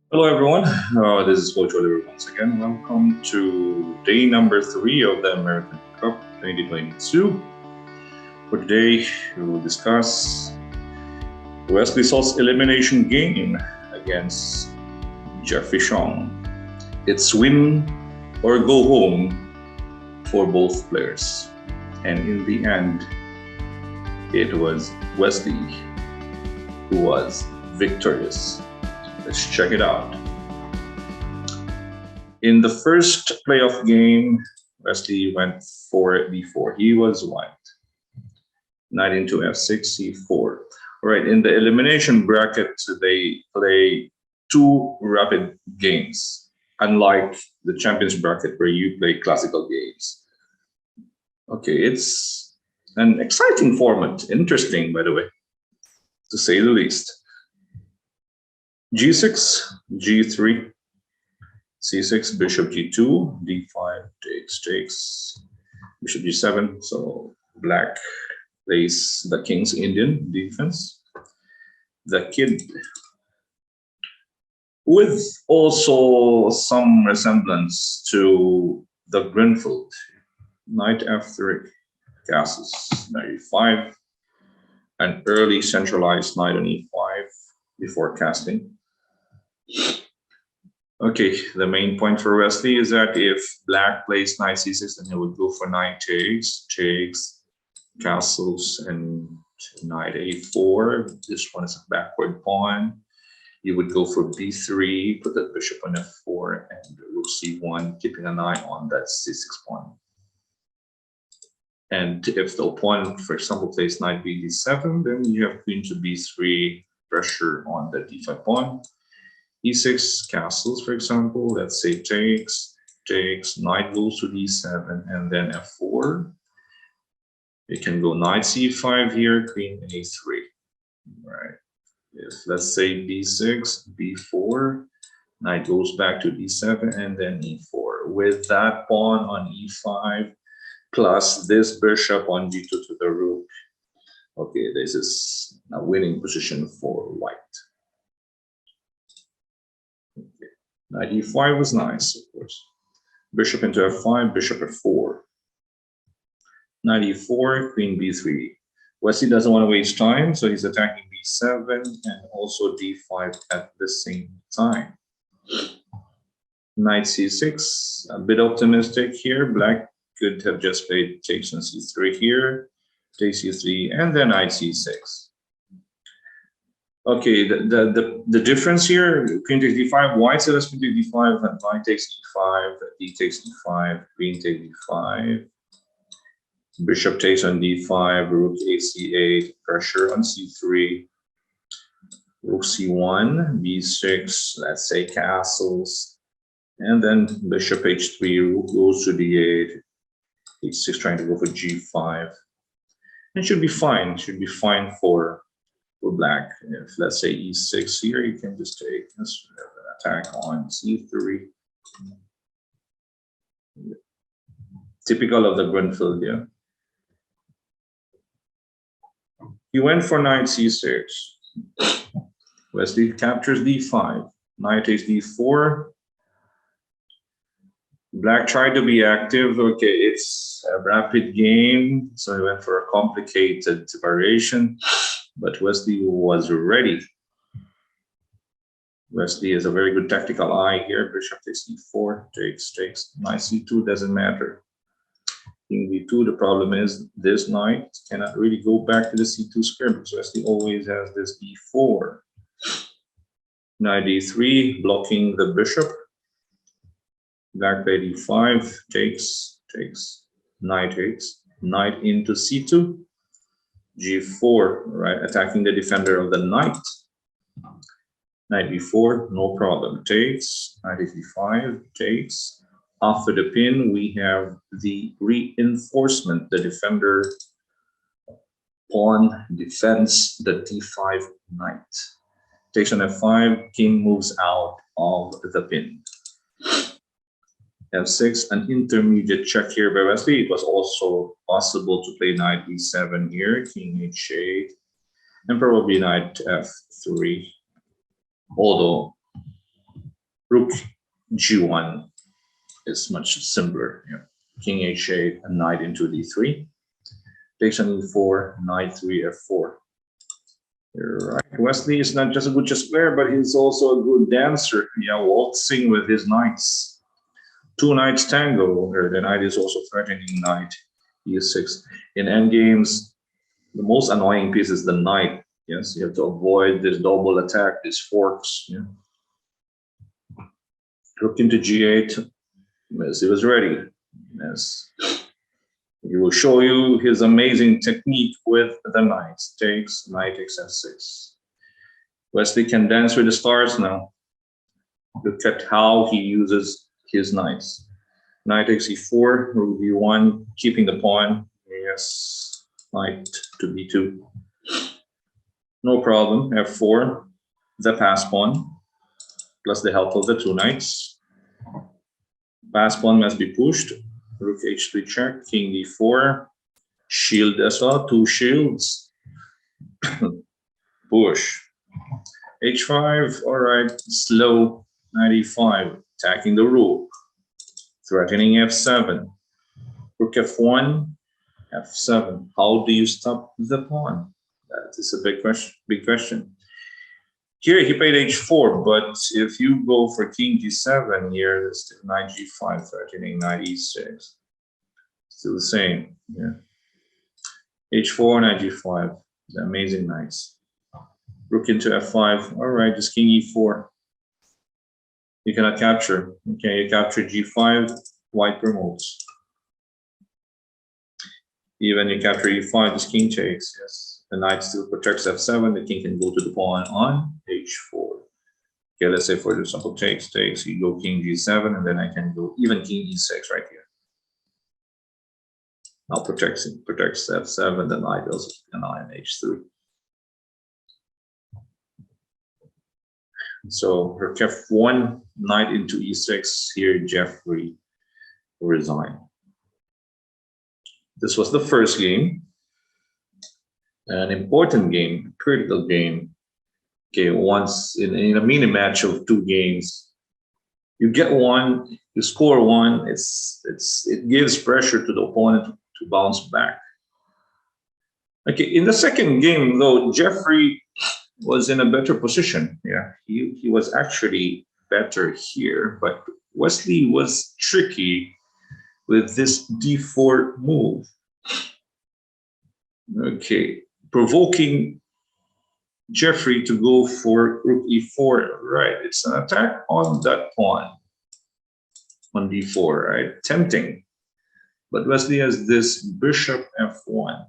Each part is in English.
Hello, everyone. This is Coach Oliver once again. Welcome to day number 3 of the American Cup 2022. For today, we will discuss Wesley So's elimination game against Jeffery Xiong. It's win or go home for both players. And in the end, it was Wesley who was victorious. Let's check it out. In the first playoff game, Wesley went for b4. He was white. Knight into f6, c4. All right, in the elimination bracket, they play 2 rapid games, unlike the champions bracket where you play classical games. Okay, it's an exciting format. Interesting, by the way, to say the least. g6, g3, c6, bishop g2, d5, takes, bishop g7. So black plays the king's Indian defense. The kid, with also some resemblance to the Greenfield. Knight f3, castles, knight e5, an early centralized knight on e5 before casting. Okay, the main point for Wesley is that if black plays knight c6, then he would go for knight takes, castles, and knight a4. This one is a backward pawn. You would go for b3, put the bishop on f4, and rook c1, keeping an eye on that c6 pawn. And if the opponent, for example, plays knight b7, then you have queen to b3, pressure on the d5 pawn. e6 castles, for example, let's say takes, knight goes to d7, and then f4. You can go knight c5 here, queen a3, right? If let's say b6, b4, knight goes back to d7, and then e4. With that pawn on e5, plus this bishop on g2 to the rook, okay, this is a winning position for white. Okay. Knight e5 was nice, of course. Bishop into f5, bishop f4. Knight e4, queen b3. Wesley doesn't want to waste time, so he's attacking b7 and also d5 at the same time. Knight c6, a bit optimistic here. Black could have just played takes on c3 here, take c3, and then knight c6. Okay, the difference here, queen takes d5, white still has queen takes d5, and knight takes e5, d takes d5, queen takes d5, bishop takes on d5, rook ac8, pressure on c3, rook c1, b6, let's say castles, and then bishop h3, rook goes to d8, h6 trying to go for g5. It should be fine. Should be fine for black. If let's say e6 here, you can just take this attack on c3. Typical of the Greenfield, yeah. He went for knight c6. Wesley captures d5. Knight takes d4. Black tried to be active. Okay, it's a rapid game, so he went for a complicated variation, but Wesley was ready. Wesley has a very good tactical eye here. Bishop takes e4, takes. Knight c2 doesn't matter. King b2, the problem is this knight cannot really go back to the c2 square because Wesley always has this e4. Knight d3, blocking the bishop. Black played e5, takes, knight takes, knight into c2, g4, right, attacking the defender of the knight. Knight b4, no problem, takes, knight e5, takes. After the pin, we have the reinforcement, the defender pawn defends the d5 knight. Takes on f5, king moves out of the pin. f6, an intermediate check here by Wesley. It was also possible to play knight e7 here, king h8, and probably knight f3. Although Rook G1 is much simpler. Yeah. King H8 and knight into D3. Takes on E4, knight 3 F4. You're right. Wesley is not just a good chess player, but he's also a good dancer. Yeah, waltzing with his knights. Two knights tango. The knight is also threatening knight E6. In endgames, the most annoying piece is the knight. Yes, you have to avoid this double attack, these forks. Yeah. Rook into G8. Yes, he was ready. Yes. He will show you his amazing technique with the knights. Takes, knight takes F6. Wesley can dance with the stars now. Look at how he uses his knights. Knight takes E4, rook B1, keeping the pawn. Yes, knight to B2. No problem. F4, the pass pawn, plus the help of the two knights. Pass pawn must be pushed. Rook H3 check, King D4, shield as well, two shields. Push. H5, all right, slow. Knight E5, attacking the rook, threatening F7. Rook F1, F7. How do you stop the pawn? That is a big question. Big question. Here he played H4, but if you go for King G7 here, there's still Knight G5 threatening Knight E6. Still the same. Yeah. H4, Knight G5. The amazing knights. Rook into F5. All right, just King E4. You cannot capture. Okay, you capture G5, white promotes. Even you capture E5, this king takes. Yes, the knight still protects F7. The king can go to the pawn on H4. Okay, let's say for example, takes. You go King G7, and then I can go even King E6 right here. Now protects F7. The knight also can on H3. So rook F1, knight into E6. Here, Jeffery resigned. This was the first game, an important game, critical game. Okay, once in a mini match of two games, you get one, you score one. It gives pressure to the opponent to bounce back. Okay, in the second game though, Jeffery was in a better position. Yeah, he was actually better here, but Wesley was tricky with this D4 move. Okay, provoking Jeffery to go for rook E4. Right, it's an attack on that pawn on D4, right? Tempting. But Wesley has this bishop F1.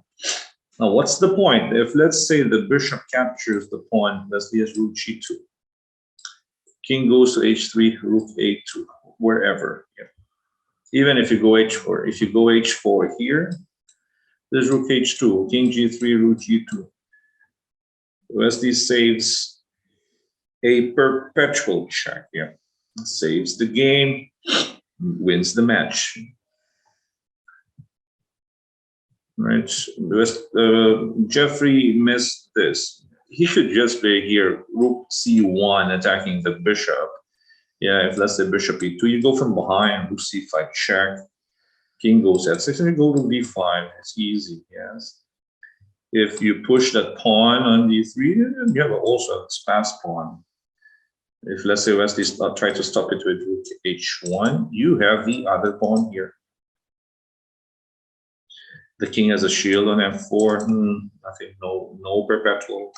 Now, what's the point? If let's say the bishop captures the pawn, Wesley has rook G2. King goes to H3, rook A2, wherever. Yeah. Even if you go H4, if you go H4 here, there's rook H2, King G3, rook G2. Wesley saves a perpetual check. Yeah, saves the game, wins the match. Right, Jeffery missed this. He should just play here rook C1, attacking the bishop. Yeah, if let's say bishop E2, you go from behind, rook C5 check, king goes F6, and you go to D5. It's easy. Yes. If you push that pawn on D3, you have also a pass pawn. If let's say Wesley try to stop it with rook H1, you have the other pawn here. The king has a shield on F4. Nothing, no perpetual.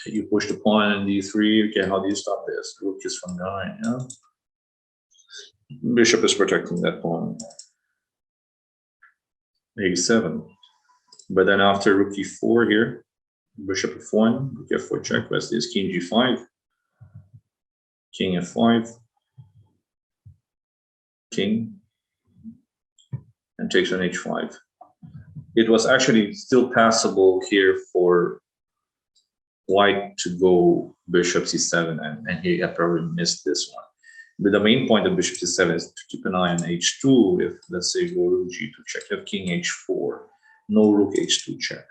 You push the pawn on D3. Okay, how do you stop this? Rook is from 9. Yeah. Bishop is protecting that pawn. A7. But then after rook E4 here, bishop F1, rook F4 check. Wesley is king G5. King F5. King. And takes on H5. It was actually still passable here for white to go bishop C7, and he had probably missed this one. But the main point of bishop C7 is to keep an eye on H2. If let's say go rook G2 check, you have king H4, no rook H2 check.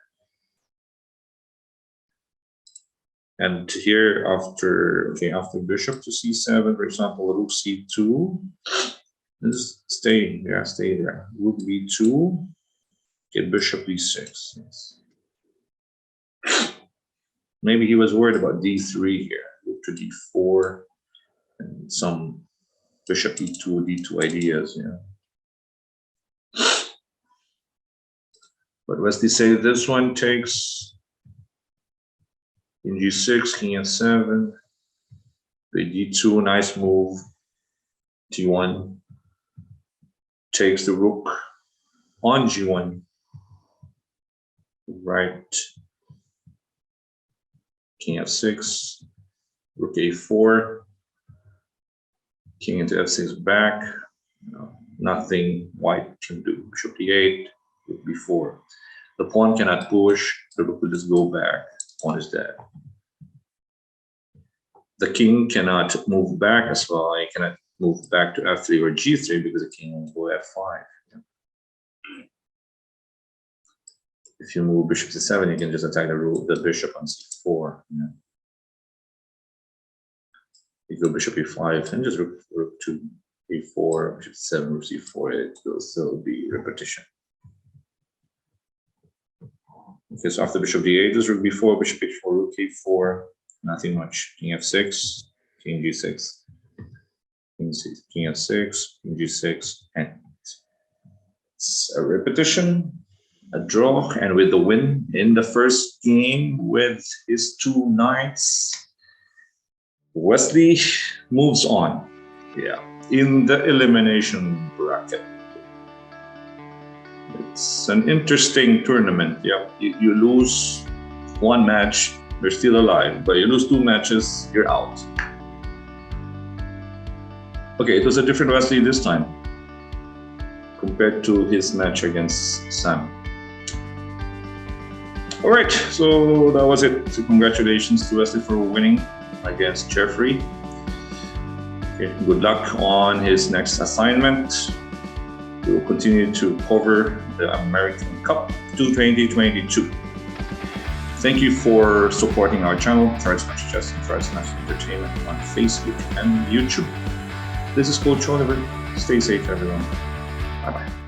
And here after bishop to c7, for example, rook c2, just stay there. Rook b2, get bishop b6. Yes. Maybe he was worried about d3 here, rook to d4, and some bishop e2, d2 ideas, But Wesley say this one takes in g6, king f7, d2, nice move, t1, takes the rook on g1, right, king f6, rook a4, king into f6 back, nothing white can do, bishop d8, rook b4. The pawn cannot push, the rook will just go back, pawn is dead. The king cannot move back as well, he cannot move back to f3 or g3 because the king will go f5. If you move bishop to 7, you can just attack the bishop on c4. You go bishop e5 and just rook to e4, bishop 7, rook c4. It will still be repetition. Okay, so after bishop d8, just rook b4, bishop h4, rook a4. Nothing much. King f6, king g6, king f6, king g6, and it's a repetition, a draw, and with the win in the first game with his 2 knights, Wesley moves on. In the elimination bracket. It's an interesting tournament. You lose one match, you're still alive, but you lose 2 matches, you're out. Okay, it was a different Wesley this time compared to his match against Sam. All right, so that was it. So congratulations to Wesley for winning against Jeffery. Okay, good luck on his next assignment. We will continue to cover the American Cup 2022. Thank you for supporting our channel, Cards Match Chess and Cards Match Entertainment on Facebook and YouTube. This is Coach Oliver. Stay safe, everyone. Bye-bye.